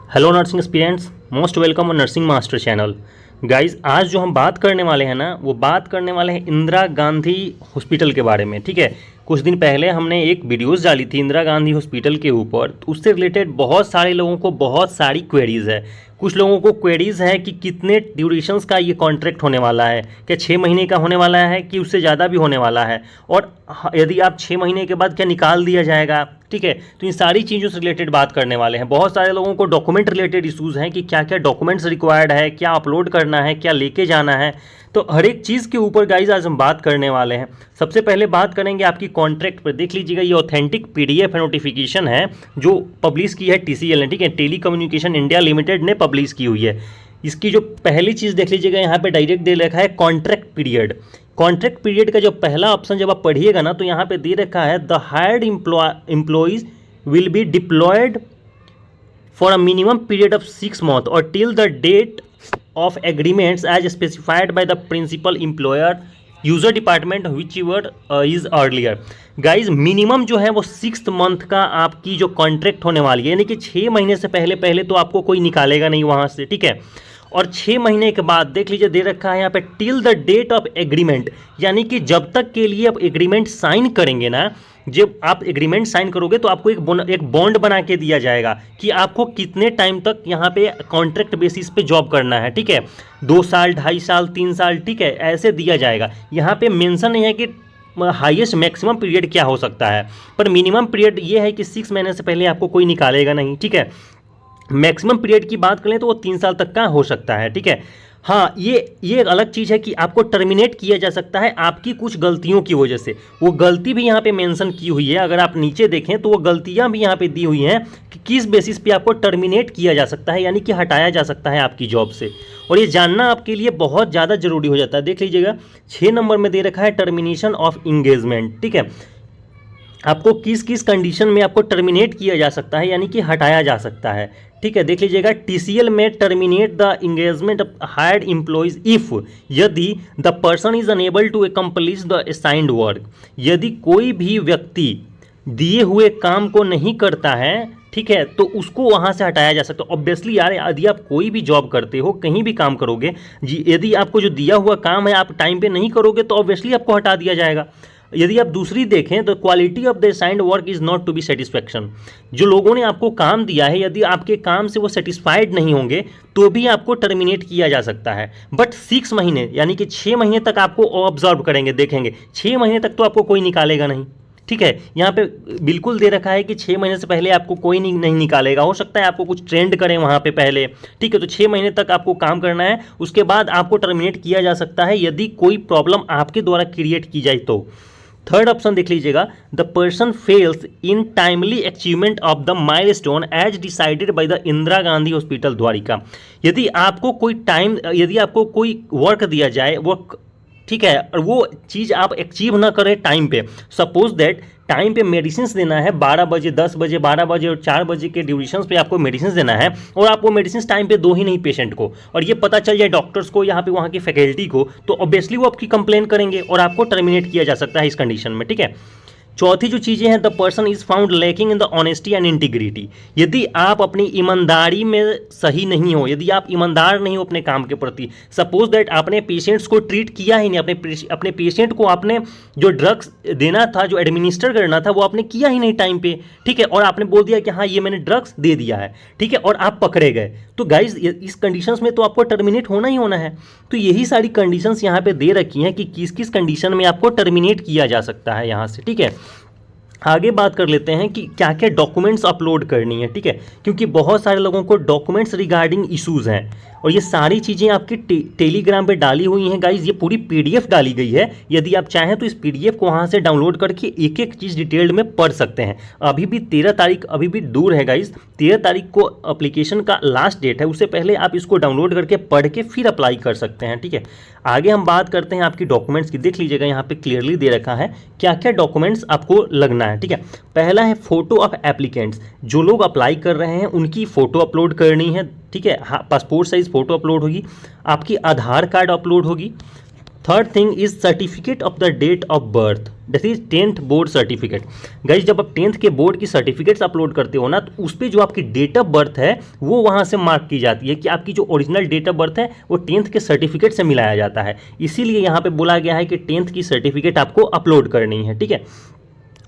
Hello nursing aspirants, most welcome on nursing master channel. Guys आज जो हम बात करने वाले हैं ना, वो बात करने वाले हैं इंदिरा गांधी हॉस्पिटल के बारे में। ठीक है, कुछ दिन पहले हमने एक वीडियोस डाली थी इंदिरा गांधी हॉस्पिटल के ऊपर, तो उससे रिलेटेड बहुत सारे लोगों को बहुत सारी क्वेरीज़ है। कुछ लोगों को क्वेरीज़ है कि कितने ड्यूरेशंस का ये कॉन्ट्रैक्ट होने वाला है, क्या 6 महीने का होने वाला है कि उससे ज़्यादा भी होने वाला है, और यदि आप 6 महीने के बाद क्या निकाल दिया जाएगा। ठीक है, तो इन सारी चीज़ों से रिलेटेड बात करने वाले हैं। बहुत सारे लोगों को डॉक्यूमेंट रिलेटेड इश्यूज़ हैं कि क्या क्या डॉक्यूमेंट्स रिक्वायर्ड है, क्या अपलोड करना है, क्या लेके जाना है। तो हर एक चीज़ के ऊपर गाइज आज हम बात करने वाले हैं। सबसे पहले बात करेंगे आपकी कॉन्ट्रैक्ट पर। देख लीजिएगा, ये ऑथेंटिक पीडीएफ नोटिफिकेशन है जो पब्लिश की है टीसीएल ने। ठीक है, टेली कम्युनिकेशन इंडिया लिमिटेड ने पब्लिश की हुई है। इसकी जो पहली चीज़ देख लीजिएगा, यहाँ पे डायरेक्ट दे रखा है कॉन्ट्रैक्ट पीरियड। कॉन्ट्रैक्ट पीरियड का जो पहला ऑप्शन जब आप पढ़िएगा ना, तो यहाँ पे दे रखा है the hired employees will be deployed for a minimum period of 6 months or till the date of agreements as specified by the principal employer user department whichever is earlier। Guys minimum जो है वो 6th month का आपकी जो contract होने वाली है, यानी कि 6 महीने से पहले पहले तो आपको कोई निकालेगा नहीं वहाँ से। ठीक है, और 6 महीने के बाद देख लीजिए दे रखा है यहाँ पे till the date of agreement, यानी कि जब तक के लिए आप एग्रीमेंट साइन करेंगे ना, जब आप एग्रीमेंट साइन करोगे तो आपको एक बॉन्ड बना के दिया जाएगा कि आपको कितने टाइम तक यहाँ पे कॉन्ट्रैक्ट बेसिस पे जॉब करना है। ठीक है, 2 साल, 2.5 साल, 3 साल, ठीक है, ऐसे दिया जाएगा। यहाँ पे मेंशन नहीं है कि हाईएस्ट मैक्सिमम पीरियड क्या हो सकता है, पर मिनिमम पीरियड ये है कि 6 महीने से पहले आपको कोई निकालेगा नहीं। ठीक है, मैक्सिमम पीरियड की बात करें तो वो 3 साल तक का हो सकता है। ठीक है, हाँ, ये एक अलग चीज़ है कि आपको टर्मिनेट किया जा सकता है आपकी कुछ गलतियों की वजह से। वो गलती भी यहाँ पे मेंशन की हुई है, अगर आप नीचे देखें तो वो गलतियाँ भी यहाँ पे दी हुई हैं कि किस बेसिस पे आपको टर्मिनेट किया जा सकता है, यानी कि हटाया जा सकता है आपकी जॉब से। और ये जानना आपके लिए बहुत ज़्यादा जरूरी हो जाता है। देख लीजिएगा 6 नंबर में दे रखा है टर्मिनेशन ऑफ इंगेजमेंट। ठीक है, आपको किस किस कंडीशन में आपको टर्मिनेट किया जा सकता है, यानी कि हटाया जा सकता है। ठीक है, देख लीजिएगा टीसीएल में terminate the engagement of hired employees if यदि the person is unable to accomplish the assigned work. यदि कोई भी व्यक्ति दिए हुए काम को नहीं करता है, ठीक है, तो उसको वहाँ से हटाया जा सकता है। ऑब्वियसली यार, यदि आप कोई भी जॉब करते हो, कहीं भी काम करोगे जी, यदि आपको जो दिया हुआ काम है आप टाइम पे नहीं करोगे तो ऑब्वियसली आपको हटा दिया जाएगा। यदि आप दूसरी देखें तो quality of the assigned work is not to be satisfaction. जो लोगों ने आपको काम दिया है, यदि आपके काम से वो सेटिस्फाइड नहीं होंगे तो भी आपको टर्मिनेट किया जा सकता है। बट 6 महीने यानी कि 6 महीने तक आपको ऑब्जर्व करेंगे, देखेंगे 6 महीने तक तो आपको कोई निकालेगा नहीं। ठीक है, यहाँ पे बिल्कुल दे रखा है कि 6 महीने से पहले आपको कोई नहीं निकालेगा। हो सकता है आपको कुछ ट्रेंड करें वहाँ पे पहले। ठीक है, तो 6 महीने तक आपको काम करना है, उसके बाद आपको टर्मिनेट किया जा सकता है यदि कोई प्रॉब्लम आपके द्वारा क्रिएट की जाए तो। थर्ड ऑप्शन देख लीजिएगा, the person fails in timely achievement of the milestone as decided by the Indira Gandhi hospital Dwarka. यदि आपको कोई वर्क दिया जाए, वर्क, ठीक है, और वो चीज़ आप अचीव ना करें टाइम पे, सपोज दैट टाइम पे मेडिसिन देना है 12 बजे, 10 बजे, 12 बजे और 4 बजे के ड्यूरेशन पे आपको मेडिसिन देना है, और आप वो मेडिसिन टाइम पे दो ही नहीं पेशेंट को, और ये पता चल जाए डॉक्टर्स को, यहाँ पे वहाँ की फैकल्टी को, तो ऑब्वियसली वो आपकी कंप्लेन करेंगे और आपको टर्मिनेट किया जा सकता है इस कंडीशन में। ठीक है, चौथी जो चीज़ें हैं, the person is found lacking in the honesty and integrity. यदि आप अपनी ईमानदारी में सही नहीं हो, यदि आप ईमानदार नहीं हो अपने काम के प्रति, सपोज दैट आपने पेशेंट्स को ट्रीट किया ही नहीं, अपने पेशेंट को आपने जो ड्रग्स देना था, जो एडमिनिस्टर करना था, वो आपने किया ही नहीं टाइम पे। ठीक है, और आपने बोल दिया कि हाँ ये मैंने ड्रग्स दे दिया है, ठीक है, और आप पकड़े गए, तो गाइज इस कंडीशंस में तो आपको टर्मिनेट होना ही होना है। तो यही सारी कंडीशंस यहाँ पे दे रखी हैं कि किस किस कंडीशन में आपको टर्मिनेट किया जा सकता है यहाँ से। ठीक है, आगे बात कर लेते हैं कि क्या क्या डॉक्यूमेंट्स अपलोड करनी है। ठीक है, क्योंकि बहुत सारे लोगों को डॉक्यूमेंट्स रिगार्डिंग इश्यूज़ हैं, और ये सारी चीज़ें आपकी टेलीग्राम पे डाली हुई हैं गाइज। ये पूरी पीडीएफ डाली गई है, यदि आप चाहें तो इस पीडीएफ को वहाँ से डाउनलोड करके एक एक चीज़ डिटेल्ड में पढ़ सकते हैं। अभी भी 13 तारीख अभी भी दूर है गाइज, 13 तारीख को एप्लीकेशन का लास्ट डेट है, उससे पहले आप इसको डाउनलोड करके पढ़ के फिर अप्लाई कर सकते हैं। ठीक है, आगे हम बात करते हैं आपकी डॉक्यूमेंट्स की। देख लीजिएगा यहाँ पे क्लियरली दे रखा है क्या क्या डॉक्यूमेंट्स आपको लगना है। ठीक है, पहला है फोटो ऑफ एप्लीकेंट्स, जो लोग अप्लाई कर रहे हैं उनकी फ़ोटो अपलोड करनी है। ठीक है, हाँ, पासपोर्ट साइज़ फ़ोटो अपलोड होगी, आपकी आधार कार्ड अपलोड होगी, third thing is certificate of the date of birth, that is 10th board certificate. Guys जब आप 10th के बोर्ड की सर्टिफिकेट्स अपलोड करते हो ना, तो उस पर जो आपकी डेट ऑफ बर्थ है वो वहाँ से मार्क की जाती है कि आपकी जो ओरिजिनल डेट ऑफ बर्थ है वो 10th के सर्टिफिकेट से मिलाया जाता है। इसीलिए यहाँ पे बोला गया है कि 10th की सर्टिफिकेट आपको अपलोड करनी है, ठीक है।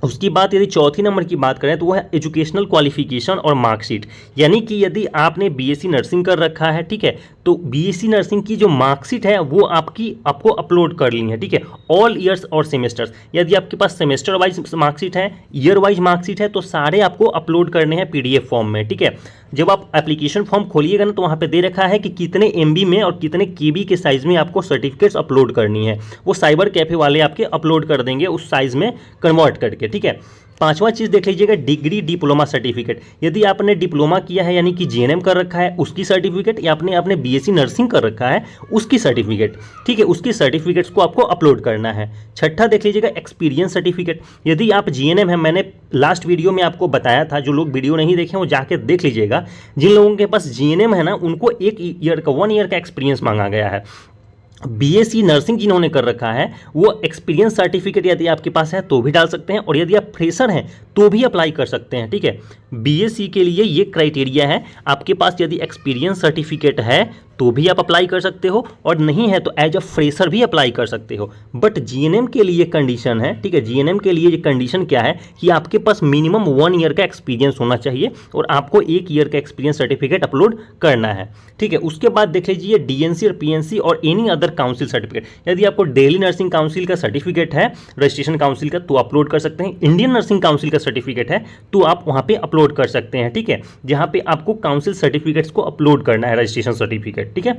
उसकी बात यदि चौथी नंबर की बात करें तो वो है एजुकेशनल क्वालिफिकेशन और मार्कशीट, यानी कि यदि आपने बीएससी नर्सिंग कर रखा है, ठीक है, तो बीएससी नर्सिंग की जो मार्कशीट है वो आपको अपलोड कर ली है, ठीक है, ऑल ईयर्स और सेमेस्टर्स। यदि आपके पास सेमेस्टर वाइज मार्कशीट है, ईयर वाइज मार्कशीट है, तो सारे आपको अपलोड करने हैं पीडीएफ फॉर्म में, ठीक है। जब आप एप्लीकेशन फॉर्म खोलिएगा ना, तो वहाँ पे दे रखा है कि कितने एमबी में और कितने केबी के साइज़ में आपको सर्टिफिकेट्स अपलोड करनी है। वो साइबर कैफे वाले आपके अपलोड कर देंगे उस साइज़ में कन्वर्ट करके, ठीक है। पांचवा चीज़ देख लीजिएगा, डिग्री डिप्लोमा सर्टिफिकेट। यदि आपने डिप्लोमा किया है यानी कि जीएनएम कर रखा है उसकी सर्टिफिकेट, या आपने बीएससी नर्सिंग कर रखा है उसकी सर्टिफिकेट, ठीक है, उसकी सर्टिफिकेट्स को आपको अपलोड करना है। छठा देख लीजिएगा, एक्सपीरियंस सर्टिफिकेट। यदि आप जीएनएम है, मैंने लास्ट वीडियो में आपको बताया था, जो लोग वीडियो नहीं देखे वो जाके देख लीजिएगा। जिन लोगों के पास जीएनएम है ना, उनको 1 ईयर का एक्सपीरियंस मांगा गया है। बीएससी नर्सिंग जिन्होंने कर रखा है वो एक्सपीरियंस सर्टिफिकेट यदि आपके पास है तो भी डाल सकते हैं, और यदि आप फ्रेशर हैं तो भी अप्लाई कर सकते हैं, ठीक है। बीएससी के लिए ये क्राइटेरिया है, आपके पास यदि एक्सपीरियंस सर्टिफिकेट है तो भी आप अप्लाई कर सकते हो, और नहीं है तो एज अ फ्रेशर भी अप्लाई कर सकते हो। बट जीएनएम के लिए कंडीशन है, ठीक है, जीएनएम के लिए ये कंडीशन क्या है कि आपके पास मिनिमम 1 ईयर का एक्सपीरियंस होना चाहिए और आपको 1 ईयर का एक्सपीरियंस सर्टिफिकेट अपलोड करना है, ठीक है। उसके बाद देख लीजिए डीएनसी और पीएनसी और एनी अदर काउंसिल सर्टिफिकेट। यदि आपको दिल्ली नर्सिंग काउंसिल का सर्टिफिकेट है, रजिस्ट्रेशन काउंसिल का, तो अपलोड कर सकते हैं। इंडियन नर्सिंग काउंसिल का सर्टिफिकेट है तो आप वहाँ पे अपलोड कर सकते हैं, ठीक है, जहाँ पे आपको काउंसिल सर्टिफिकेट्स को अपलोड करना है, रजिस्ट्रेशन सर्टिफिकेट, ठीक है।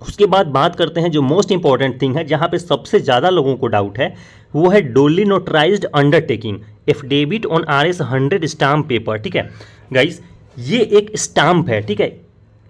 उसके बाद बात करते हैं जो मोस्ट इंपॉर्टेंट थिंग है, जहाँ पे सबसे ज़्यादा लोगों को डाउट है, वो है डोली notarised undertaking affidavit on RS 100 stamp paper, ठीक है। गाइस ये एक स्टाम्प है, ठीक है।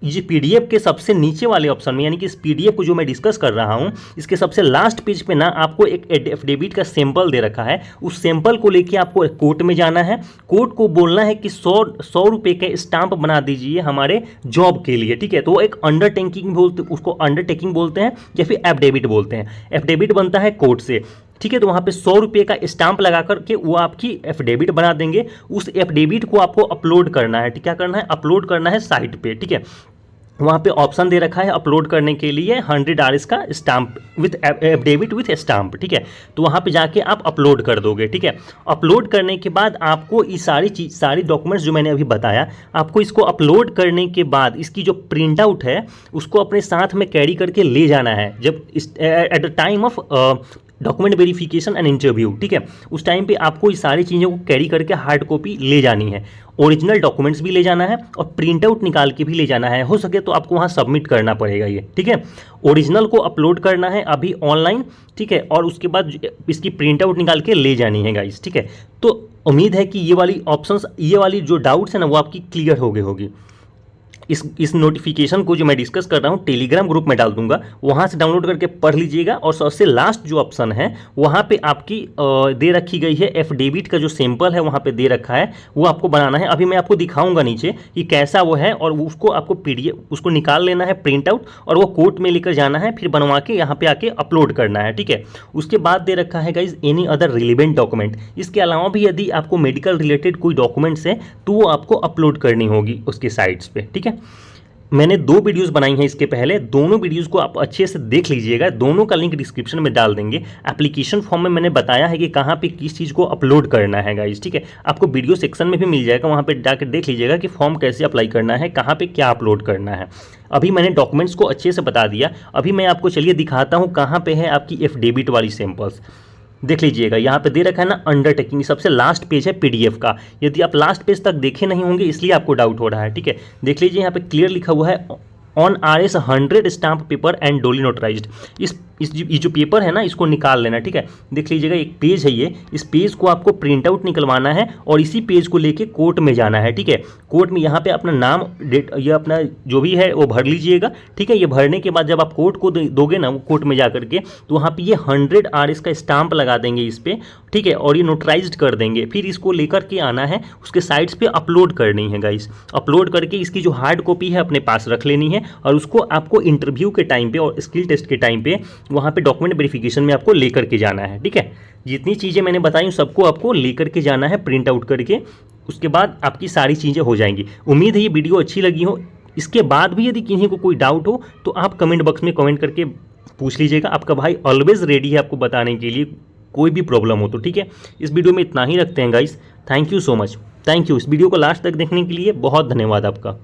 ये पीडीएफ के सबसे नीचे वाले ऑप्शन में, यानी कि इस पीडीएफ को जो मैं डिस्कस कर रहा हूँ, इसके सबसे लास्ट पेज पे ना आपको एक एफिडेविट का सैंपल दे रखा है। उस सैंपल को लेके आपको कोर्ट में जाना है, कोर्ट को बोलना है कि 100 रुपये के स्टाम्प बना दीजिए हमारे जॉब के लिए, ठीक है। तो वो एक अंडरटेकिंग बोलते, उसको अंडरटेकिंग बोलते हैं या फिर एफिडेविट बोलते हैं। एफिडेविट बनता है कोर्ट से, ठीक है। तो वहाँ पे 100 रुपये का स्टाम्प लगा करके वो आपकी एफिडेविट बना देंगे। उस एफिडेविट को आपको अपलोड करना है, क्या करना है, अपलोड करना है साइट पे, ठीक है। वहाँ पे ऑप्शन दे रखा है अपलोड करने के लिए 100 RS का stamp with affidavit with stamp, ठीक है। तो वहाँ पे जाके आप अपलोड कर दोगे, ठीक है। अपलोड करने के बाद आपको ये सारी डॉक्यूमेंट्स जो मैंने अभी बताया, आपको इसको अपलोड करने के बाद इसकी जो प्रिंट आउट है उसको अपने साथ में कैरी करके ले जाना है, जब at the time of document verification and interview, ठीक है। उस टाइम पे आपको ये सारी चीज़ों को कैरी करके हार्ड कॉपी ले जानी है, ओरिजिनल डॉक्यूमेंट्स भी ले जाना है और प्रिंट आउट निकाल के भी ले जाना है। हो सके तो आपको वहाँ सबमिट करना पड़ेगा ये, ठीक है। ओरिजिनल को अपलोड करना है अभी ऑनलाइन, ठीक है, और उसके बाद इसकी प्रिंट आउट निकाल के ले जानी है गाइस, ठीक है। तो उम्मीद है कि ये वाली जो डाउट्स है ना वो आपकी क्लियर हो गई होगी। इस नोटिफिकेशन को जो मैं डिस्कस कर रहा हूँ टेलीग्राम ग्रुप में डाल दूंगा, वहाँ से डाउनलोड करके पढ़ लीजिएगा। और सबसे लास्ट जो ऑप्शन है वहाँ पे आपकी दे रखी गई है एफिडेविट का जो सैंपल है, वहाँ पे दे रखा है, वो आपको बनाना है। अभी मैं आपको दिखाऊंगा नीचे कि कैसा वो है, और उसको आपको पीडीएफ उसको निकाल लेना है प्रिंट आउट, और वो कोर्ट में लेकर जाना है, फिर बनवा के यहाँ पे आके अपलोड करना है, ठीक है। उसके बाद दे रखा है guys any other relevant document. इसके अलावा भी यदि आपको मेडिकल रिलेटेड कोई डॉक्यूमेंट्स है तो वो आपको अपलोड करनी होगी उसके साइट्स पे, ठीक है। मैंने 2 वीडियोस बनाई हैं इसके पहले, दोनों वीडियोस को आप अच्छे से देख लीजिएगा, दोनों का लिंक डिस्क्रिप्शन में डाल देंगे। एप्लीकेशन फॉर्म में मैंने बताया है कि कहाँ पे किस चीज़ को अपलोड करना है गाइस, ठीक है। आपको वीडियो सेक्शन में भी मिल जाएगा, वहाँ पे जाकर देख लीजिएगा कि फॉर्म कैसे अप्लाई करना है, कहाँ पे क्या अपलोड करना है। अभी मैंने डॉक्यूमेंट्स को अच्छे से बता दिया, अभी मैं आपको चलिए दिखाता हूँ कहाँ पे है आपकी एफिडेविट वाली सैंपल्स। देख लीजिएगा यहाँ पे दे रखा है ना अंडरटेकिंग, सबसे लास्ट पेज है पीडीएफ का। यदि आप लास्ट पेज तक देखे नहीं होंगे इसलिए आपको डाउट हो रहा है, ठीक है। देख लीजिए यहाँ पे क्लियर लिखा हुआ है on RS 100 stamp paper and डोली नोटराइज्ड। ये जो पेपर है ना इसको निकाल लेना, ठीक है। देख लीजिएगा एक पेज है ये, इस पेज को आपको प्रिंट आउट निकलवाना है और इसी पेज को लेके कोर्ट में जाना है, ठीक है। कोर्ट में यहाँ पे अपना नाम, डेट, ये अपना जो भी है वो भर लीजिएगा, ठीक है। ये भरने के बाद जब आप कोर्ट को दोगे ना, वो कोर्ट में जा करके, तो वहाँ पे ये 100 RS का स्टाम्प लगा देंगे इस पर, ठीक है, और ये नोटराइज्ड कर देंगे। फिर इसको लेकर के आना है, उसके साइट्स पे अपलोड करनी है गाइस। अपलोड करके इसकी जो हार्ड कॉपी है अपने पास रख लेनी है, और उसको आपको इंटरव्यू के टाइम पे और स्किल टेस्ट के टाइम पे वहाँ पे डॉक्यूमेंट वेरिफिकेशन में आपको लेकर के जाना है। ठीक है, जितनी चीज़ें मैंने बताई सबको आपको लेकर के जाना है प्रिंट आउट करके, उसके बाद आपकी सारी चीज़ें हो जाएंगी। उम्मीद है ये वीडियो अच्छी लगी हो। इसके बाद भी यदि किसी को कोई डाउट हो तो आप कमेंट बॉक्स में कमेंट करके पूछ लीजिएगा। आपका भाई ऑलवेज रेडी है आपको बताने के लिए, कोई भी प्रॉब्लम हो तो। ठीक है, इस वीडियो में इतना ही रखते हैं guys. Thank you so much, thank you. इस वीडियो को लास्ट तक देखने के लिए बहुत धन्यवाद आपका।